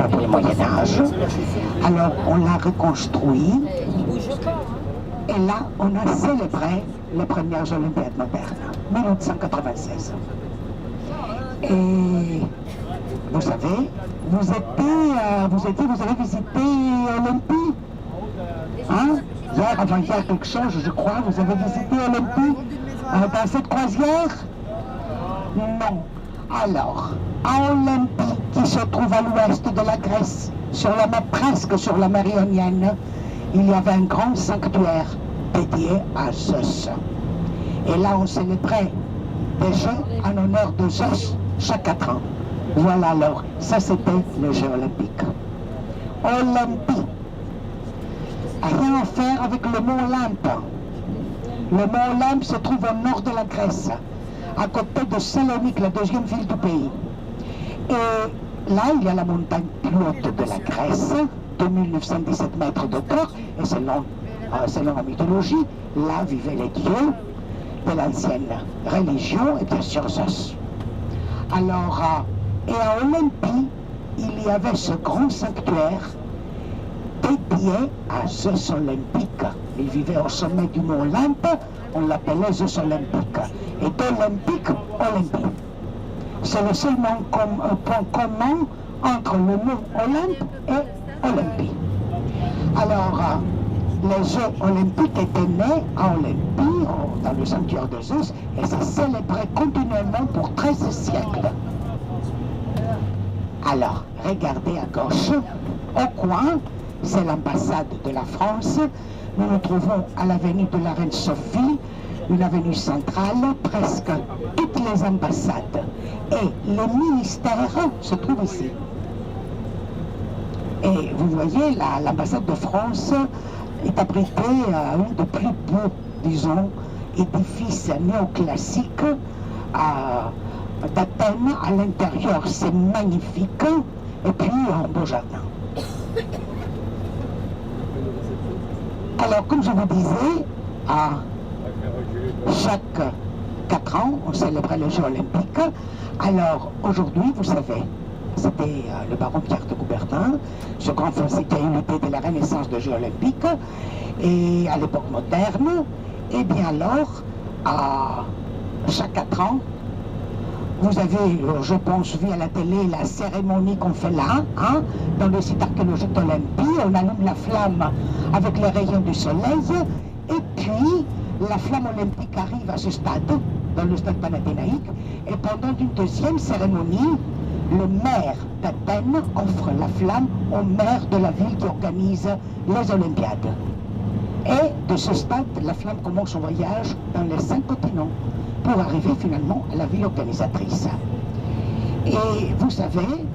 l'époque du Moyen-Âge. Alors on l'a reconstruit et là on a célébré les premières Olympiades modernes, 1896. Et vous savez, vous avez visité Olympie, hein? Hier, avant-hier, quelque chose, je crois, vous avez visité Olympie dans cette croisière? Non. Alors, à Olympie, qui se trouve à l'ouest de la Grèce, presque sur la mer Ionienne, il y avait un grand sanctuaire dédié à Zeus. Et là, on célébrait des jeux en honneur de Zeus chaque 4 ans. Voilà alors, ça c'était les Jeux olympiques. Olympie. Rien à faire avec le mont Olympe. Le mont Olympe se trouve au nord de la Grèce, à côté de Salonique, la deuxième ville du pays. Et là, il y a la montagne plus haute de la Grèce, 2917 mètres de hauteur, et selon la mythologie, là vivaient les dieux de l'ancienne religion, et bien sûr Zeus. Alors, et à Olympie, il y avait ce grand sanctuaire dédié à Zeus olympique. Il vivait au sommet du mont Olympe, on l'appelait Zeus olympique. Et d'Olympique, Olympie. C'est le seul point commun entre le mont Olympe et Olympie. Alors, les Jeux olympiques étaient nés à Olympie, dans le sanctuaire de Zeus, et c'est célébré continuellement pour 13 siècles. Alors, regardez à gauche, au coin, c'est l'ambassade de la France. Nous nous trouvons à l'avenue de la Reine Sophie, une avenue centrale, presque toutes les ambassades. Et les ministères se trouvent ici. Et vous voyez, l'ambassade de France est abritée à un des plus beaux, disons, édifices néoclassiques d'Athènes. À l'intérieur, c'est magnifique, et puis un beau jardin. Alors, comme je vous disais, à chaque 4 ans, on célébrait les Jeux olympiques. Alors, aujourd'hui, vous savez, c'était le baron Pierre de Coubertin, ce grand français qui a eu l'idée de la renaissance des Jeux olympiques, et à l'époque moderne, et bien alors, à chaque 4 ans, vous avez, je pense, vu à la télé la cérémonie qu'on fait là, hein, dans le site archéologique d'Olympie. On allume la flamme avec les rayons du soleil, et puis la flamme olympique arrive à ce stade, dans le stade panathénaïque, et pendant une deuxième cérémonie, le maire d'Athènes offre la flamme au maire de la ville qui organise les Olympiades. Et de ce stade, la flamme commence son voyage dans les 5 continents pour arriver finalement à la ville organisatrice. Et vous savez,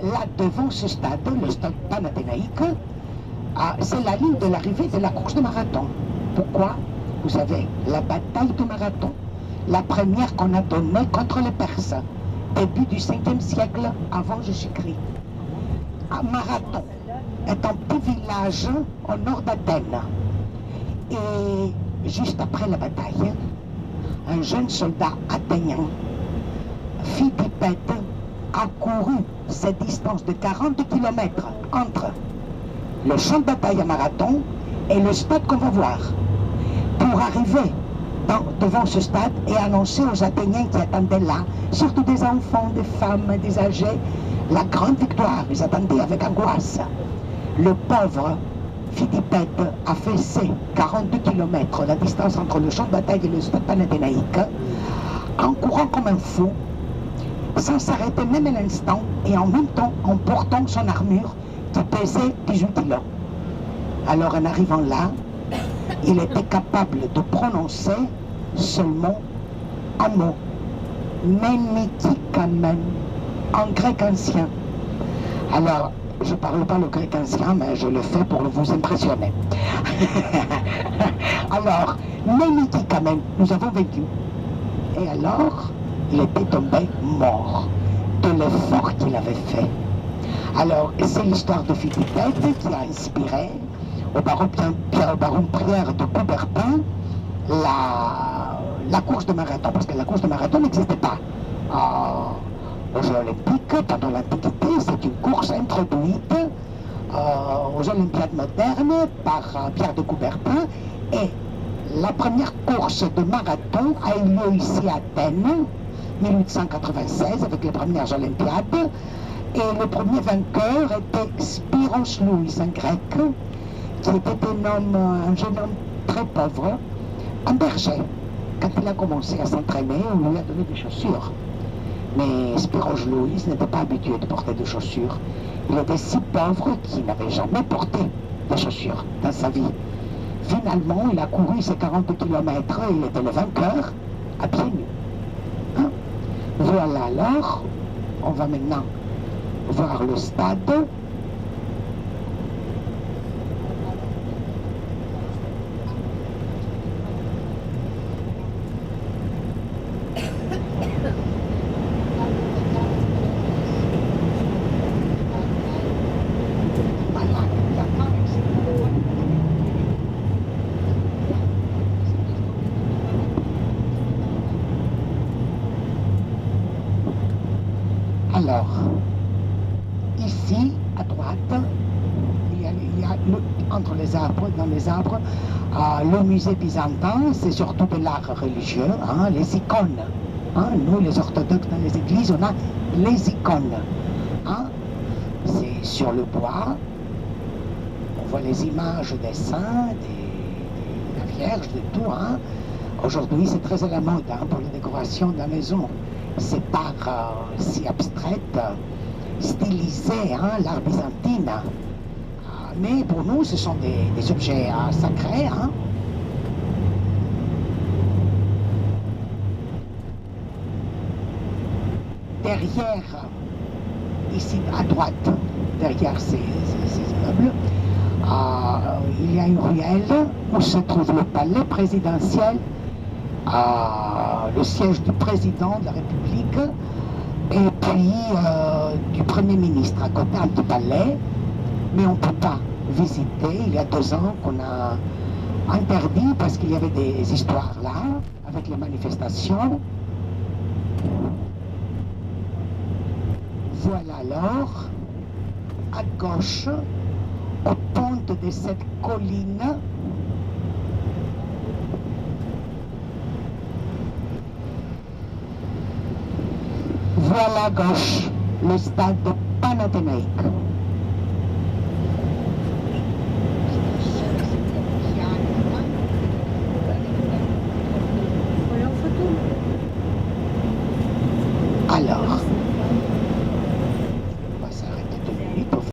là devant ce stade, le stade panathénaïque, c'est la ligne de l'arrivée de la course de marathon. Pourquoi? Vous savez, la bataille de Marathon, la première qu'on a donnée contre les Perses, début du 5e siècle avant Jésus-Christ. Marathon est un petit village au nord d'Athènes. Et juste après la bataille, un jeune soldat athénien, Phidipède, a couru cette distance de 40 km entre le champ de bataille à Marathon et le stade qu'on va voir, pour arriver devant ce stade et annoncer aux Athéniens qui attendaient là, surtout des enfants, des femmes, des âgés, la grande victoire. Ils attendaient avec angoisse. Le pauvre Phidipède a fait ces 42 km, la distance entre le champ de bataille et le stade panathénaïque, en courant comme un fou, sans s'arrêter même un instant, et en même temps en portant son armure qui pesait 18 kg. Alors en arrivant là, il était capable de prononcer seulement un mot, Ménitikamen, en grec ancien. Alors, je ne parle pas le grec ancien, mais je le fais pour vous impressionner. Alors, Ménitikamen, nous avons vécu. Et alors, il était tombé mort de l'effort qu'il avait fait. Alors, c'est l'histoire de Phidipède qui a inspiré au baron Pierre de Coubertin la course de marathon, parce que la course de marathon n'existait pas aux Jeux olympiques pendant l'Antiquité. C'est une course introduite introduite aux Olympiades modernes par Pierre de Coubertin, et la première course de marathon a eu lieu ici à Athènes, 1896, avec les premières Olympiades, et le premier vainqueur était Spyros Louis, un grec, qui était un jeune homme très pauvre, un berger. Quand il a commencé à s'entraîner, on lui a donné des chaussures. Mais Spyros Louis n'était pas habitué de porter des chaussures. Il était si pauvre qu'il n'avait jamais porté de chaussures dans sa vie. Finalement, il a couru ses 40 km et il était le vainqueur à pieds nus. Hein? Voilà, alors, on va maintenant voir le stade. Alors, ici, à droite, il y a entre les arbres, dans les arbres, le musée byzantin, c'est surtout de l'art religieux, hein, les icônes. Hein, nous, les orthodoxes, dans les églises, on a les icônes. Hein, c'est sur le bois, on voit les images des saints, de la Vierge, de tout. Hein. Aujourd'hui, c'est très à la mode hein, pour les décorations de la maison. C'est pas si abstraite, stylisé, hein, l'art byzantin. Mais pour nous, ce sont des objets sacrés. Hein. Derrière, ici à droite, derrière ces immeubles, il y a une ruelle où se trouve le palais présidentiel, le siège du président de la République et puis du Premier ministre à côté du palais, mais on ne peut pas visiter. Il y a 2 ans qu'on a interdit parce qu'il y avait des histoires là, avec les manifestations. Voilà alors, à gauche, au pente de cette colline, voilà à gauche le stade panathénaïque. Alors,